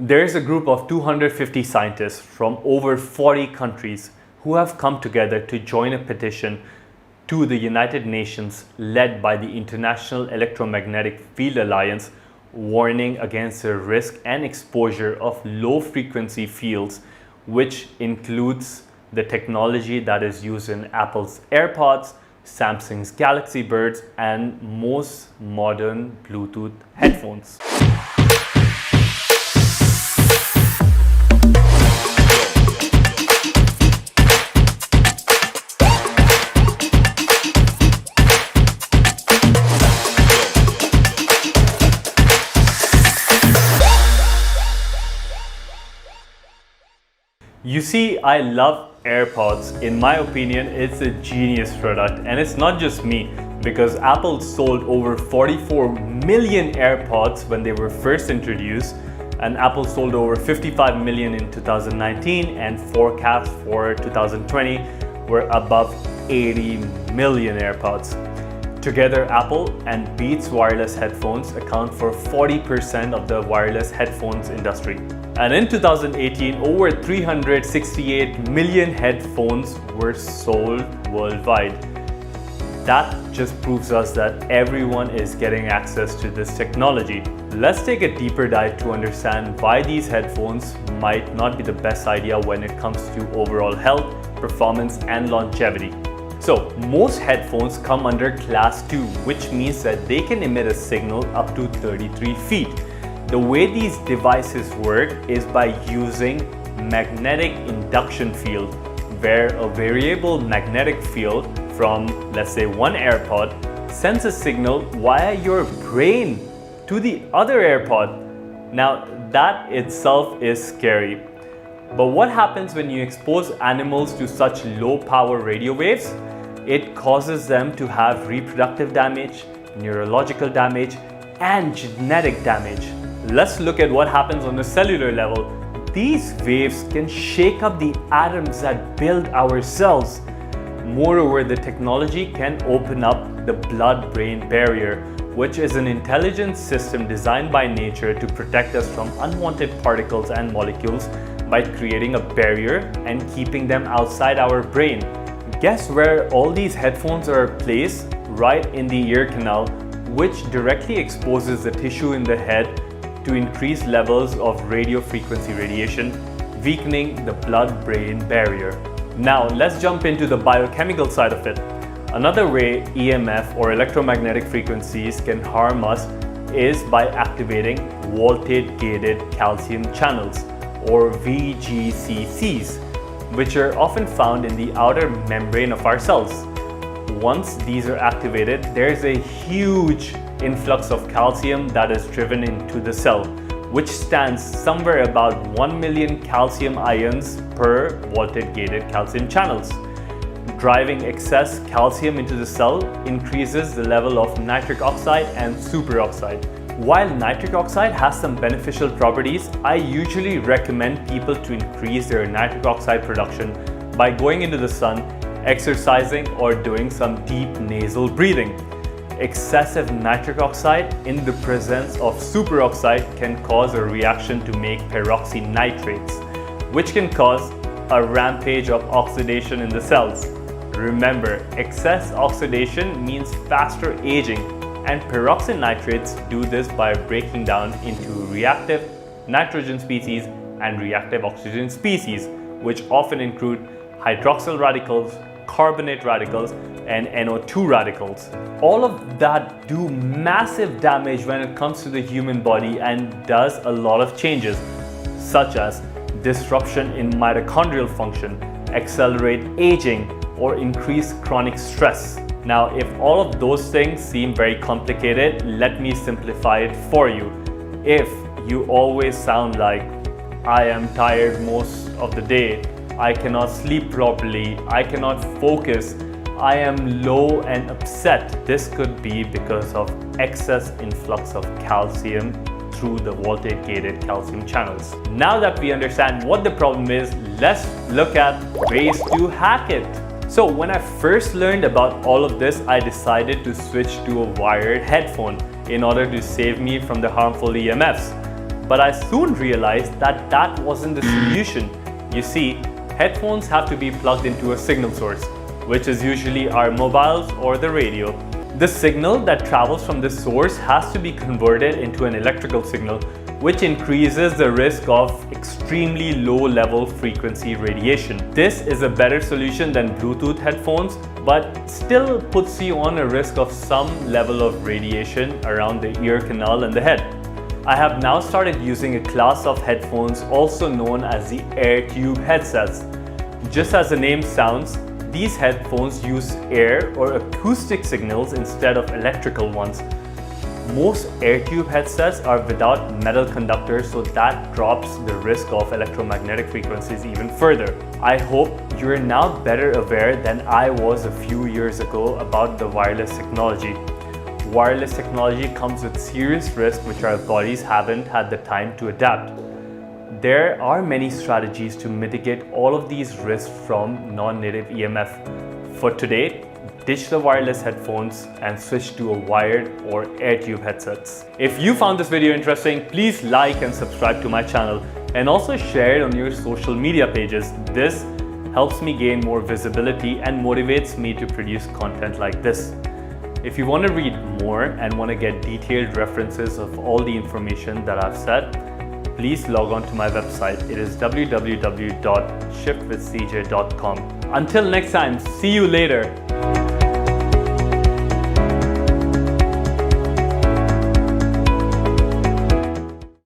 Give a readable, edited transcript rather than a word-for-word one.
There's a group of 250 scientists from over 40 countries who have come together to join a petition to the United Nations led by the International Electromagnetic Field Alliance, warning against the risk and exposure of low-frequency fields, which includes the technology that is used in Apple's AirPods, Samsung's Galaxy Buds, and most modern Bluetooth headphones. You see, I love AirPods. In my opinion, it's a genius product, and it's not just me, because Apple sold over 44 million AirPods when they were first introduced, and Apple sold over 55 million in 2019, and forecasts for 2020 were above 80 million AirPods. Together, Apple and Beats wireless headphones account for 40% of the wireless headphones industry. And in 2018, over 368 million headphones were sold worldwide. That just proves us that everyone is getting access to this technology. Let's take a deeper dive to understand why these headphones might not be the best idea when it comes to overall health, performance, and longevity. So, most headphones come under Class 2, which means that they can emit a signal up to 33 feet. The way these devices work is by using magnetic induction field, where a variable magnetic field from, let's say, one AirPod sends a signal via your brain to the other AirPod. Now, that itself is scary. But what happens when you expose animals to such low power radio waves? It causes them to have reproductive damage, neurological damage, and genetic damage. Let's look at what happens on the cellular level. These waves can shake up the atoms that build our cells. Moreover, the technology can open up the blood-brain barrier, which is an intelligent system designed by nature to protect us from unwanted particles and molecules by creating a barrier and keeping them outside our brain. Guess where all these headphones are placed? Right in the ear canal, which directly exposes the tissue in the head to increase levels of radio frequency radiation, weakening the blood-brain barrier. Now, let's jump into the biochemical side of it. Another way EMF or electromagnetic frequencies can harm us is by activating voltage-gated calcium channels, or VGCCs, which are often found in the outer membrane of our cells. Once these are activated, there's a huge influx of calcium that is driven into the cell, which stands somewhere about 1 million calcium ions per voltage-gated calcium channels. Driving excess calcium into the cell increases the level of nitric oxide and superoxide. While nitric oxide has some beneficial properties, I usually recommend people to increase their nitric oxide production by going into the sun, exercising, or doing some deep nasal breathing. Excessive nitric oxide in the presence of superoxide can cause a reaction to make peroxynitrates, which can cause a rampage of oxidation in the cells. Remember, excess oxidation means faster aging, and peroxynitrates do this by breaking down into reactive nitrogen species and reactive oxygen species, which often include hydroxyl radicals, carbonate radicals, and NO2 radicals. All of that do massive damage when it comes to the human body and does a lot of changes, such as disruption in mitochondrial function, accelerate aging, or increase chronic stress. Now, if all of those things seem very complicated, let me simplify it for you. If you always sound like, I am tired most of the day, I cannot sleep properly, I cannot focus, I am low and upset, this could be because of excess influx of calcium through the voltage-gated calcium channels. Now that we understand what the problem is, let's look at ways to hack it. So when I first learned about all of this, I decided to switch to a wired headphone in order to save me from the harmful EMFs. But I soon realized that that wasn't the solution. You see, headphones have to be plugged into a signal source, which is usually our mobiles or the radio. The signal that travels from this source has to be converted into an electrical signal, which increases the risk of extremely low-level frequency radiation. This is a better solution than Bluetooth headphones, but still puts you on a risk of some level of radiation around the ear canal and the head. I have now started using a class of headphones also known as the AIRTUBE headsets. Just as the name sounds, these headphones use air or acoustic signals instead of electrical ones. Most AIRTUBE headsets are without metal conductors, so that drops the risk of electromagnetic frequencies even further. I hope you're now better aware than I was a few years ago about the wireless technology. Wireless technology comes with serious risks which our bodies haven't had the time to adapt. There are many strategies to mitigate all of these risks from non-native EMF. For today, ditch the wireless headphones and switch to a wired or AIRTUBE headsets. If you found this video interesting, please like and subscribe to my channel and also share it on your social media pages. This helps me gain more visibility and motivates me to produce content like this. If you want to read more and want to get detailed references of all the information that I've said, please log on to my website. It is www.shiftwithcj.com. Until next time, see you later.